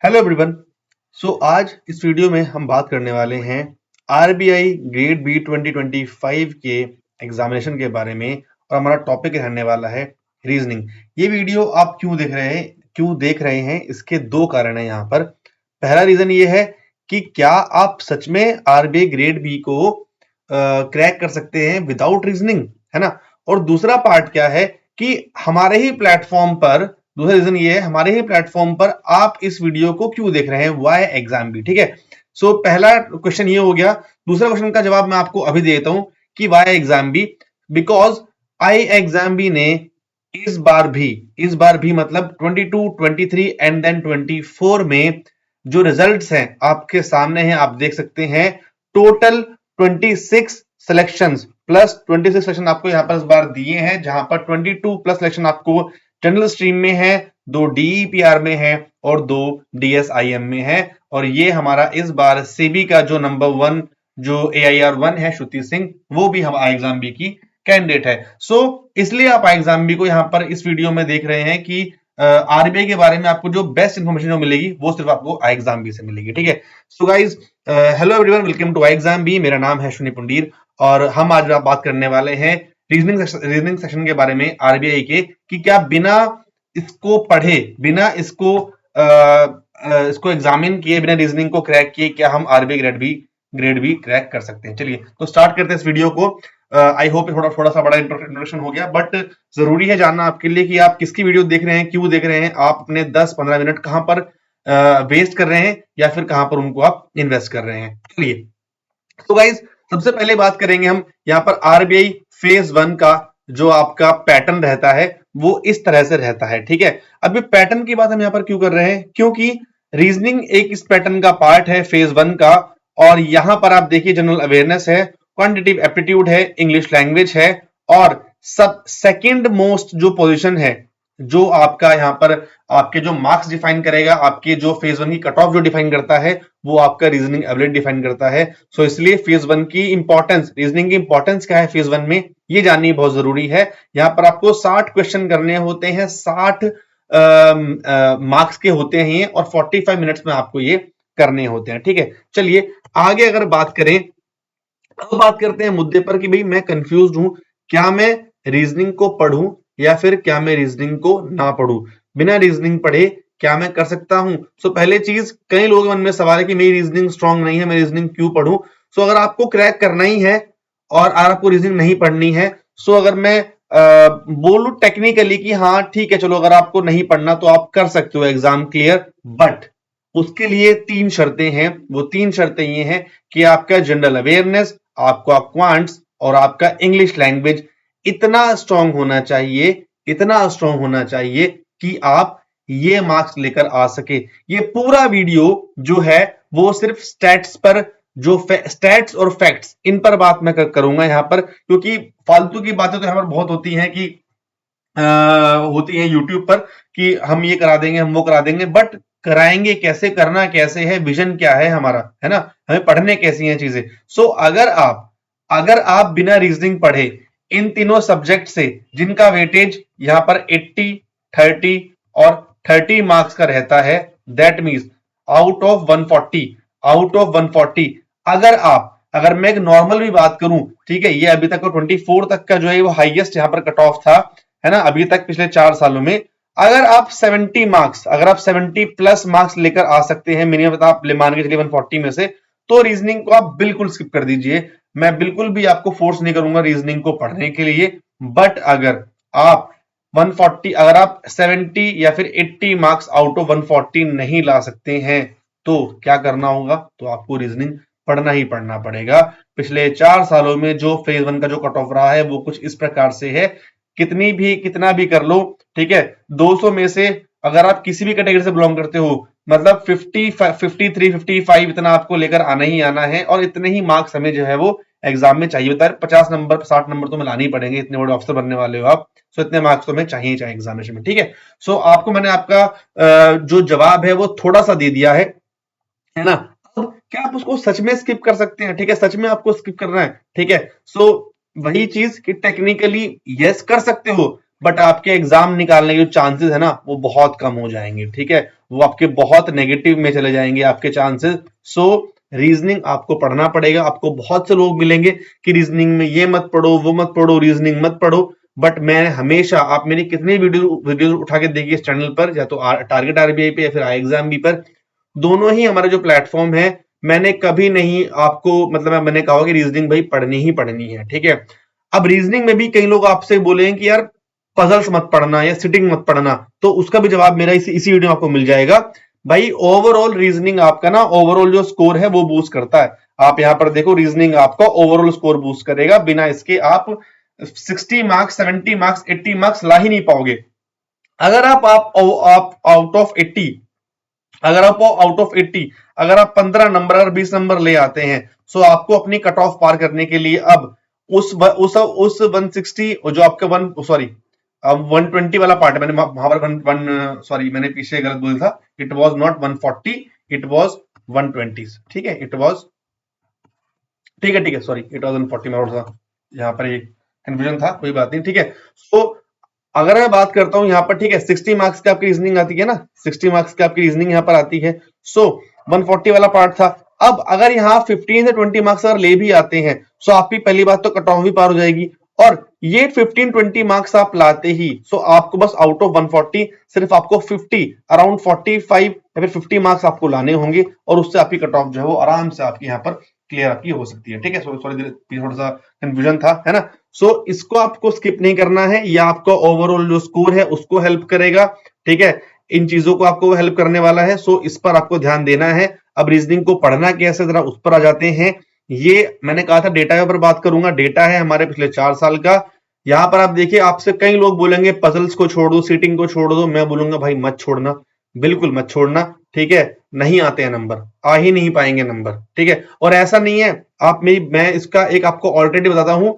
Hello everyone. आज इस video में हम बात करने वाले हैं आरबीआई ग्रेड बी 2025 के एग्जामिनेशन के बारे में और हमारा टॉपिक रहने वाला है रीजनिंग। ये वीडियो आप क्यों देख रहे हैं इसके दो कारण हैं यहाँ पर। पहला रीजन ये है कि क्या आप सच में आरबीआई ग्रेड बी को क्रैक कर सकते हैं विदाउट रीजनिंग, है ना। और दूसरा पार्ट क्या है कि हमारे ही प्लेटफॉर्म पर, दूसरा रीजन ये है हमारे ही प्लेटफॉर्म पर आप इस वीडियो को क्यों देख रहे हैं, वाई एग्जाम बी। ठीक है, पहला क्वेश्चन ये हो गया। दूसरा क्वेश्चन का जवाब मैं आपको अभी देता हूं कि why exam B, because I exam B ने इस बार भी मतलब 22, 23 एंड देन 24 में जो रिजल्ट्स हैं आपके सामने हैं, आप देख सकते हैं। टोटल 26 सिलेक्शंस प्लस 26 सिलेक्शन आपको यहां पर इस बार दिए हैं, जहां पर 22 प्लस सिलेक्शन आपको जनरल स्ट्रीम में है, 2 डीईपीआर में है और 2 डीएसआईएम में है। और ये हमारा इस बार सेबी का जो नंबर 1 जो एआईआर 1 है श्रुति सिंह, वो भी हम आई एग्जाम बी की कैंडिडेट है। इसलिए आप आई एग्जाम बी को यहां पर इस वीडियो में देख रहे हैं कि आरबीआई के बारे में आपको जो बेस्ट इंफॉर्मेशन जो मिलेगी वो सिर्फ आपको आई एग्जाम बी से मिलेगी। ठीक है, so guys, hello everyone, welcome to I exam B. मेरा नाम है शून्य पुंडीर और हम आज बात करने वाले हैं रीजनिंग सेक्शन के बारे में आरबीआई के, कि क्या बिना इसको पढ़े, बिना इसको एग्जामिन किए, बिना रीजनिंग को क्रैक किए, क्या हम आरबीआई ग्रेड बी क्रैक कर सकते हैं। चलिए तो स्टार्ट करते हैं इस वीडियो को। आई होप थोड़ा सा बड़ा इंट्रोडक्शन हो गया, बट जरूरी है जानना आपके लिए कि आप किसकी वीडियो देख रहे हैं, क्यों देख रहे हैं, आप अपने 10-15 मिनट कहां पर वेस्ट कर रहे हैं या फिर कहां पर उनको आप इन्वेस्ट कर रहे हैं। चलिए तो गाइज, सबसे पहले बात करेंगे हम यहाँ पर आरबीआई फेज 1 का जो आपका पैटर्न रहता है वो इस तरह से रहता है। ठीक है, अब ये पैटर्न की बात हम यहाँ पर क्यों कर रहे हैं, क्योंकि रीजनिंग एक इस पैटर्न का पार्ट है फेज 1 का। और यहां पर आप देखिए जनरल अवेयरनेस है, क्वांटिटेटिव एप्टीट्यूड है, इंग्लिश लैंग्वेज है, और सब सेकंड मोस्ट जो पोजीशन है, जो आपका यहाँ पर आपके जो मार्क्स डिफाइन करेगा, आपके जो फेज 1 की कट ऑफ जो डिफाइन करता है, वो आपका रीजनिंग एबिलिटी डिफाइन करता है। इसलिए फेज 1 की इंपॉर्टेंस, रीजनिंग की इंपॉर्टेंस क्या है फेज 1 में, ये जाननी बहुत जरूरी है। यहाँ पर आपको 60 क्वेश्चन करने होते हैं, 60 मार्क्स के होते हैं और 45 मिनट्स में आपको ये करने होते हैं। ठीक है, चलिए आगे अगर बात करें, अब बात करते हैं मुद्दे पर कि भाई मैं कंफ्यूज हूं, क्या मैं रीजनिंग को पढ़ूं या फिर क्या मैं रीजनिंग को ना पढ़ूं, बिना रीजनिंग पढ़े क्या मैं कर सकता हूं। पहले चीज, कई लोगों के मन में सवाल है कि मेरी रीजनिंग स्ट्रांग नहीं है, मैं रीजनिंग क्यों पढ़ूं। अगर आपको क्रैक करना ही है और अगर आपको रीजनिंग नहीं पढ़नी है, अगर मैं बोलूं टेक्निकली कि हाँ ठीक है चलो, अगर आपको नहीं पढ़ना तो आप कर सकते हो एग्जाम क्लियर, बट उसके लिए 3 शर्तें हैं। वो 3 शर्तें ये हैं कि आपका जनरल अवेयरनेस, आपका क्वांट्स और आपका इंग्लिश लैंग्वेज इतना स्ट्रांग होना चाहिए, इतना स्ट्रांग होना चाहिए कि आप ये मार्क्स लेकर आ सके। ये पूरा वीडियो जो है वो सिर्फ स्टैट्स पर, जो स्टैट्स और फैक्ट्स, इन पर बात मैं करूंगा यहां पर, क्योंकि फालतू की बातें तो यहां पर बहुत होती हैं कि होती है यूट्यूब पर कि हम ये करा देंगे, हम वो करा देंगे, बट कराएंगे कैसे, करना कैसे है, विजन क्या है हमारा, है ना, हमें पढ़ने कैसी हैं चीजें। अगर आप बिना रीजनिंग पढ़े इन तीनों सब्जेक्ट से, जिनका वेटेज यहां पर 80, 30 और 30 मार्क्स का रहता है, दैट मीन्स आउट ऑफ 140, अगर मैं एक नॉर्मल भी बात करूं, ठीक है, ये अभी तक 24 तक का जो है वो हाईएस्ट यहां पर कट ऑफ था, है ना, अभी तक पिछले 4 सालों में। अगर आप 70 प्लस मार्क्स लेकर आ सकते हैं मिनिमम, आप मान के चलिए 140 में से, तो रीजनिंग को आप बिल्कुल स्किप कर दीजिए। मैं बिल्कुल भी आपको फोर्स नहीं करूंगा रीजनिंग को पढ़ने के लिए, बट अगर आप 140, अगर आप 70 या फिर 80 मार्क्स आउट ऑफ 140 नहीं ला सकते हैं, तो क्या करना होगा, तो आपको रीजनिंग पढ़ना ही पढ़ना पड़ेगा। पिछले 4 सालों में जो फेज 1 का जो कट ऑफ रहा है वो कुछ इस प्रकार से है, कितना भी कर लो, ठीक है, 200 में से अगर आप किसी भी कैटेगरी से बिलोंग करते हो, मतलब 50, 53, 55 इतना आपको लेकर आना ही आना है, और इतने ही मार्क्स हमें जो है वो एग्जाम में चाहिए होता है। 50 नंबर, 60 नंबर तो मिलाने ही पड़ेंगे, इतने बड़े ऑफिसर बनने वाले हो आप, इतने मार्क्स तो हमें चाहिए एग्जामिनेशन में। ठीक है, आपको मैंने आपका जो जवाब है वो थोड़ा सा दे दिया है ना। अब क्या आप उसको सच में स्किप कर सकते हैं, ठीक है, सच में आपको स्किप करना है, ठीक है। वही चीज कि टेक्निकली यस कर सकते हो, बट आपके एग्जाम निकालने के जो चांसेस है ना वो बहुत कम हो जाएंगे, ठीक है, वो आपके बहुत नेगेटिव में चले जाएंगे आपके चांसेस। सो रीजनिंग आपको पढ़ना पड़ेगा। आपको बहुत से लोग मिलेंगे कि रीजनिंग में ये मत पढ़ो, वो मत पढ़ो, रीजनिंग मत पढ़ो, बट मैं हमेशा, आप मेरी कितनी वीडियो उठा के देखिए इस चैनल पर, या तो टारगेट आरबीआई पे या फिर आई एग्जाम भी पर, दोनों ही हमारे जो प्लेटफॉर्म है, मैंने कभी नहीं आपको मतलब मैंने कहा कि रीजनिंग भाई पढ़नी ही पढ़नी है, ठीक है। अब रीजनिंग में भी कई लोग आपसे बोलेंगे कि यार पजल्स मत पढ़ना या सिटिंग मत पढ़ना, तो उसका भी जवाब मेरा इसी वीडियो में आपको मिल जाएगा। भाई ओवरऑल रीजनिंग आपका ना ओवरऑल जो स्कोर है वो बूस्ट करता है। आप यहां पर देखो रीजनिंग आपका ओवरऑल स्कोर बूस्ट करेगा, बिना इसके आप 60 मार्क्स, 70 मार्क्स, 80 मार्क्स ला ही नहीं पाओगे। अगर आप आउट ऑफ 80, अगर आप आउट ऑफ 80 अगर आप 15 नंबर, अगर 20 नंबर ले आते हैं, सो आपको अपनी कट ऑफ पार करने के लिए अब उस 160 जो आपके वन सॉरी अब 120 वाला पार्ट है, मैंने वहां पर वन सॉरी मैंने पीछे गलत बोला था, it was not 140, it was 120, ठीक है, इट वाज, ठीक है सॉरी, इट वाज 140, मैं यहाँ पर एक कंफ्यूजन था, कोई बात नहीं, ठीक है। सो अगर मैं बात करता हूं यहाँ पर, ठीक है, 60 मार्क्स की आपकी रीजनिंग आती है ना, 60 मार्क्स की आपकी रीजनिंग यहाँ पर आती है। सो 140 वाला पार्ट था। अब अगर यहाँ 15 से 20 मार्क्स अगर ले भी आते हैं, सो आपकी पहली बात तो कट ऑफ भी पार हो जाएगी, और ये 15-20 मार्क्स आप लाते ही, सो आपको बस आउट ऑफ 140 सिर्फ आपको 50 अराउंड 45 या फिर 50 मार्क्स आपको लाने होंगे, और उससे आपकी कट ऑफ जो है वो आराम से आपकी यहाँ पर क्लियर आपकी हो सकती है, ठीक है। सॉरी थोड़ा सा कंफ्यूजन था, है ना। सो इसको आपको स्किप नहीं करना है, या आपका ओवरऑल जो स्कोर है उसको हेल्प करेगा, ठीक है, इन चीजों को आपको हेल्प करने वाला है। सो इस पर आपको ध्यान देना है। अब रीजनिंग को पढ़ना कैसे, जरा उस पर आ जाते हैं। ये मैंने कहा था डेटा पर बात करूंगा, डेटा है हमारे पिछले 4 साल का। यहां पर आप देखिए, आपसे कई लोग बोलेंगे पजल्स को छोड़ दो, सीटिंग को छोड़ दो, मैं बोलूंगा भाई मत छोड़ना, बिल्कुल मत छोड़ना, ठीक है। नहीं आते हैं नंबर, आ ही नहीं पाएंगे नंबर, ठीक है। और ऐसा नहीं है, मैं इसका एक आपको ऑलरेडी बताता हूं,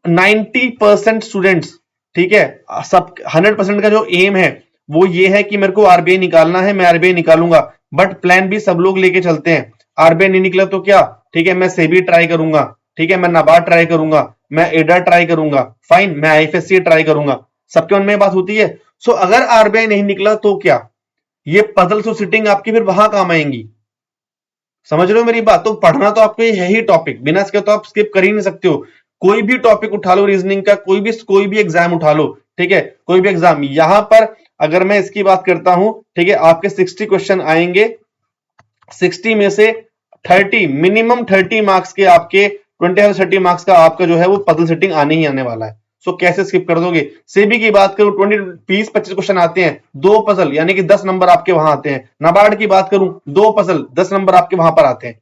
90% स्टूडेंट्स, ठीक है, सब 100% का जो एम है वो ये है कि मेरे को आरबीआई निकालना है, मैं आरबीआई निकालूंगा, बट प्लान भी सब लोग लेके चलते हैं। आरबीआई नहीं निकला तो क्या, ठीक है, मैं सेबी ट्राई करूंगा, ठीक है, मैं नाबार्ड ट्राई करूंगा, मैं एडा ट्राई करूंगा, फाइन, मैं आईएफएससी ट्राई करूंगा, सबके मन में बात होती है। सो अगर आरबीआई नहीं निकला तो क्या, ये पजल सो सिटिंग आपकी फिर वहां काम आएंगी। समझ रहे हो मेरी बात। तो पढ़ना तो आपको है ही टॉपिक, बिना इसके तो आप स्किप कर ही नहीं सकते हो। कोई भी टॉपिक उठा लो रीजनिंग का, कोई भी एग्जाम उठा लो, ठीक है, कोई भी एग्जाम, यहां पर अगर मैं इसकी बात करता हूं, ठीक है, आपके 60 क्वेश्चन आएंगे, 60 में से 30 मिनिमम 30 मार्क्स के आपके 20-30 मार्क्स का आपका जो है वो पजल सेटिंग आने ही आने वाला है। सो कैसे स्किप कर दोगे। सेबी की बात करूं 20-25 क्वेश्चन आते हैं, 2 पजल यानी कि 10 नंबर आपके वहां आते हैं। नाबार्ड की बात करूं 2 पजल 10 नंबर आपके वहां पर आते हैं।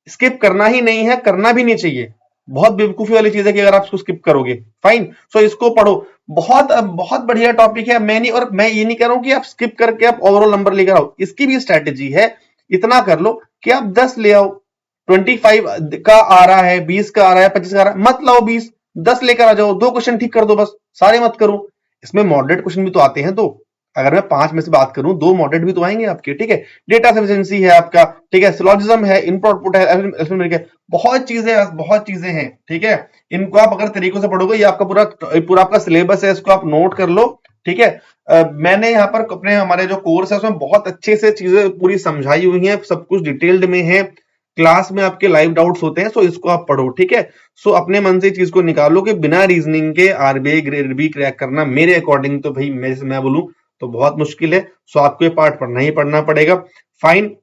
स्किप करना ही नहीं है, करना भी नहीं चाहिए। बहुत बेवकूफी वाली चीज है कि अगर आप इसको स्किप करोगे, फाइन। सो इसको पढ़ो, बहुत बहुत बढ़िया टॉपिक है। मैं ये नहीं कह रहा हूं कि आप स्किप करके आप ओवरऑल नंबर लेकर आओ, इसकी भी स्ट्रेटेजी है। इतना कर लो कि आप 10 ले आओ, 25 का आ रहा है, 20 का आ रहा है, 25 का आ रहा है, मत लाओ 20, 10 लेकर आ जाओ, 2 क्वेश्चन ठीक कर दो बस, सारे मत करो। इसमें मॉडरेट क्वेश्चन भी तो आते हैं, तो अगर मैं 5 में से बात करूं, 2 मॉडरेट भी तो आएंगे आपके, ठीक है। डेटा सफिशिएंसी है आपका, ठीक है, सिलोजिज्म है, इनपुट आउटपुट है, अल्फान्यूमेरिक है, बहुत चीजें हैं, ठीक है। इनको आप अगर तरीकों से पढ़ोगे, ये आपका पूरा आपका सिलेबस है, इसको आप नोट कर लो, ठीक है। मैंने यहाँ पर अपने हमारे जो कोर्स है उसमें बहुत अच्छे से चीजें पूरी समझाई हुई हैं, सब कुछ डिटेल्ड में है। क्लास में आपके लाइव डाउट्स होते हैं, सो इसको आप पढ़ो, ठीक है। सो अपने मन से चीज को निकालो कि बिना रीजनिंग के आरबीआई ग्रेड बी क्रैक करना मेरे अकॉर्डिंग तो भाई मैं बोलूं तो बहुत मुश्किल है। सो आपको ये पार्ट पढ़ना ही पढ़ना पड़ेगा, फाइन।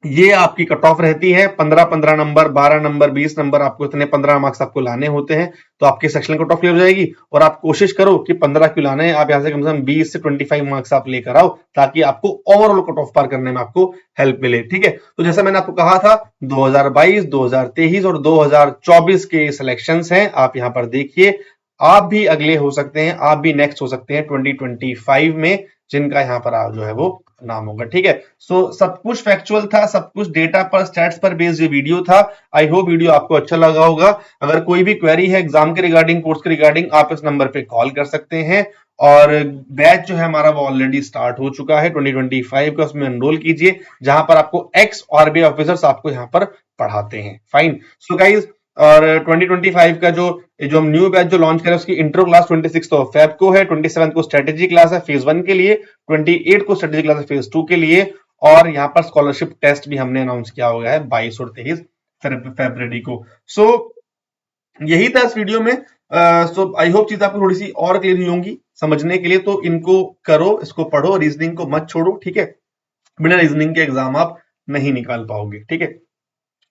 ये आपकी कट ऑफ रहती है 15-15 नंबर, 12 नंबर, 20 नंबर, आपको इतने 15 मार्क्स आपको लाने होते हैं, तो आपकी सेक्शन कट ऑफ क्लियर हो जाएगी। और आप कोशिश करो कि 15 क्यों लाने हैं, आप यहां से कम से कम 20 से 25 मार्क्स आप लेकर आओ, ताकि आपको ओवरऑल कट ऑफ पार करने में आपको हेल्प मिले, ठीक है। तो जैसा मैंने आपको कहा था, 2022, 2023 और 2024 के सिलेक्शंस हैं, आप यहां पर देखिए। आप भी अगले हो सकते हैं, आप भी नेक्स्ट हो सकते हैं 2025 में, जिनका यहां पर जो है वो नाम होगा, ठीक है। सो सब कुछ फैक्चुअल था, सब कुछ डेटा पर, स्टैट्स पर बेस्ड ये वीडियो था। आई होप वीडियो आपको अच्छा लगा होगा। अगर कोई भी क्वेरी है एग्जाम के रिगार्डिंग, कोर्स के रिगार्डिंग, आप इस नंबर पे कॉल कर सकते हैं। और बैच जो है हमारा वो ऑलरेडी स्टार्ट हो चुका है 2025 का, उसमें एनरोल कीजिए, जहां पर आपको एक्स आरबीआई ऑफिसर्स आपको यहां पर पढ़ाते हैं, फाइन। सो गाइज, और 2025 का जो जो हम न्यू बैच जो लॉन्च करें उसकी इंट्रो क्लास 26 फेब को है, 27 को स्ट्रेटेजी क्लास है फेज 1 के लिए, 28 को स्ट्रेटेजी क्लास है फेज 2 के लिए, और यहाँ पर स्कॉलरशिप टेस्ट भी हमने अनाउंस किया हुआ है 22 और 23 फरवरी को। सो यही था इस वीडियो में। सो आई होप चीज आपको थोड़ी सी और क्लियर हुई होंगी समझने के लिए। तो इनको करो, इसको पढ़ो, रीजनिंग को मत छोड़ो, ठीक है। बिना रीजनिंग के एग्जाम आप नहीं निकाल पाओगे, ठीक है।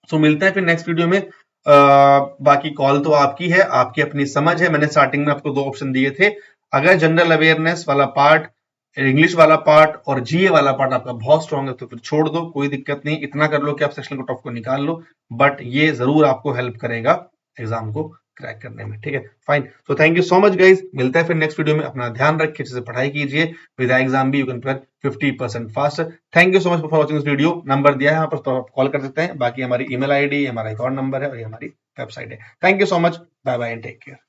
सो मिलते हैं फिर नेक्स्ट वीडियो में। बाकी कॉल तो आपकी है, आपकी अपनी समझ है। मैंने स्टार्टिंग में आपको 2 ऑप्शन दिए थे। अगर जनरल अवेयरनेस वाला पार्ट, इंग्लिश वाला पार्ट और जीए वाला पार्ट आपका बहुत स्ट्रांग है तो फिर छोड़ दो, कोई दिक्कत नहीं। इतना कर लो कि आप सेक्शनल कट ऑफ को निकाल लो, बट ये जरूर आपको हेल्प करेगा एग्जाम को क्रैक करने में, ठीक है। फाइन। तो thank you so much guys, मिलता है फिर नेक्स्ट वीडियो में। अपना ध्यान रखिए, अच्छे से पढ़ाई कीजिए। विद एग्जाम भी you can clear 50% faster. Thank you so much for watching this video. Number दिया है यहाँ पर, तो आप कॉल कर सकते हैं। बाकी हमारी ईमेल आईडी, हमारा अकाउंट नंबर है और ये हमारी वेबसाइट है। Thank you so much, bye bye and take care.